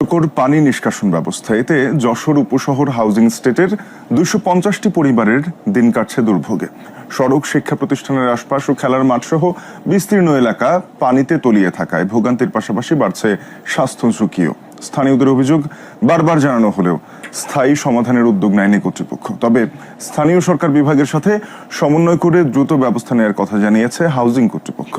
কার্যকর পানি নিষ্কাশন ব্যবস্থা। এতে যশোর উপশহর হাউজিং স্টেটের 250টি পরিবারের দিন কাটছে দুর্ভোগে। সড়ক, শিক্ষা প্রতিষ্ঠানের আশপাশ ও খেলার মাঠ সহ বিস্তীর্ণ এলাকা পানিতে তলিয়ে থাকায় ভোগান্তির পাশাপাশি বাড়ছে স্বাস্থ্য ঝুঁকিও। স্থানীয়দের অভিযোগ, বারবার জানানো হলেও স্থায়ী সমাধানের উদ্যোগ নেয়নি কর্তৃপক্ষ। তবে স্থানীয় সরকার বিভাগের সাথে সমন্বয় করে দ্রুত ব্যবস্থা নেওয়ার কথা জানিয়েছে হাউজিং কর্তৃপক্ষ।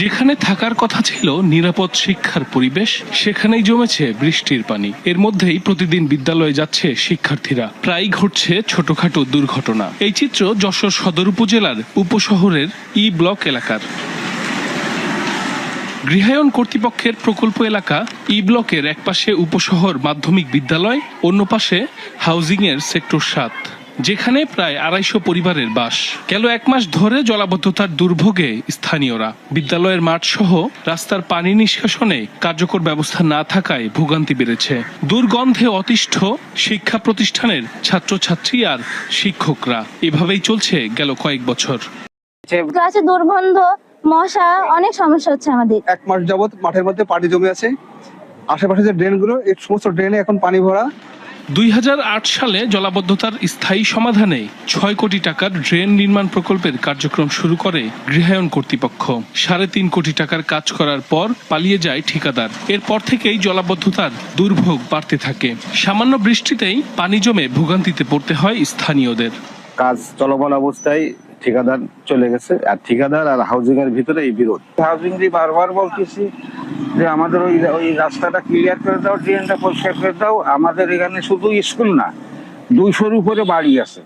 যেখানে থাকার কথা ছিল নিরাপদ শিক্ষার পরিবেশ, সেখানেই জমেছে বৃষ্টির পানি। এর মধ্যেই প্রতিদিন বিদ্যালয়ে যাচ্ছে শিক্ষার্থীরা। প্রায়ই ঘটছে ছোটখাটো দুর্ঘটনা। এই চিত্র যশোর সদর উপজেলার উপশহরের ই ব্লক এলাকার। গৃহায়ন কর্তৃপক্ষের প্রকল্প এলাকা ই ব্লকের একপাশে উপশহর মাধ্যমিক বিদ্যালয়, অন্য পাশে হাউজিং এর সেক্টর 7, যেখানে প্রায় 250 পরিবারের বাস। গেল 1 মাস ধরে জলাবদ্ধতার দুর্ভোগে স্থানীয়রা। বিদ্যালয়ের মাঠ সহ রাস্তার পানি নিষ্কাশনে কার্যকর ব্যবস্থা না থাকায় ভোগান্তি বেড়েছে। দুর্গন্ধে অতিষ্ঠ শিক্ষা প্রতিষ্ঠানের ছাত্রছাত্রী আর শিক্ষকরা। এভাবেই চলছে গেল কয়েক বছর। ক্লাসে দুর্গন্ধ, মশা, অনেক সমস্যা হচ্ছে আমাদের। 1 মাস যাবত মাঠের মধ্যে পানি জমে আছে। আশেপাশে যে ড্রেনগুলো, এই সমস্ত ড্রেনে এখন পানি ভরা। 2008 সালে জলাবদ্ধতার স্থায়ী সমাধানে 6 কোটি টাকার ড্রেন নির্মাণ প্রকল্পের কার্যক্রম শুরু করে গৃহায়ন কর্তৃপক্ষ। 3.5 কোটি টাকার কাজ করার পর পালিয়ে যায় ঠিকাদার। এরপর থেকেই জলাবদ্ধতার দুর্ভোগ বাড়তে থাকে। সামান্য বৃষ্টিতেই পানি জমে ভোগান্তিতে পড়তে হয় স্থানীয়দের। কাজ চলমান অবস্থায় ঠিকাদার চলে গেছে, আর ঠিকাদার আর হাউজিং এর ভিতরে এই বিরোধ। হাউজিং দিয়ে বারবার বলতেছি যে আমাদের ওই রাস্তাটা ক্লিয়ার করে দাও, ড্রেনটা পরিষ্কার করে দাও। আমাদের এখানে শুধু স্কুল না, 200-র উপরে বাড়ি আছে।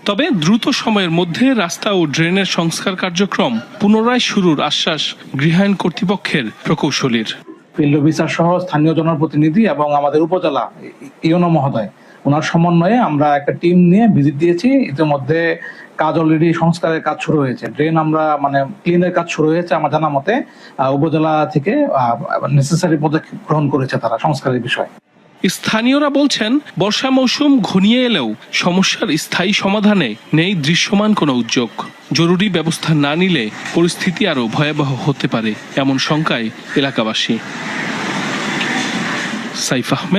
তবে দ্রুত সময়ের মধ্যে রাস্তা ও ড্রেনের সংস্কার কার্যক্রম পুনরায় শুরুর আশ্বাস গৃহায়ন কর্তৃপক্ষের প্রকৌশলীর। ফিল্ড অফিসার সহ স্থানীয় জনপ্রতিনিধি এবং আমাদের উপজেলা ইউনো মহোদয়, ওনার সমন্বয়ে আমরা একটা টিম নিয়ে ভিজিট দিয়েছি। ইতিমধ্যে কাজ অলরেডি সংস্কারের কাজ শুরু হয়েছে। ড্রেন আমরা ক্লিনের কাজ শুরু হয়েছে। আমার জানা মতে উপজেলা থেকে নেসেসারি পদক্ষেপ গ্রহণ করেছে তারা সংস্কারের বিষয়ে। স্থানীয়রা বলছেন, বর্ষা মৌসুম ঘনিয়ে এলেও সমস্যার স্থায়ী সমাধানে নেই দৃশ্যমান কোনো উদ্যোগ। জরুরি ব্যবস্থা না নিলে পরিস্থিতি আরও ভয়াবহ হতে পারে, এমন শঙ্কায় এলাকাবাসী। সাইফ আহমেদ।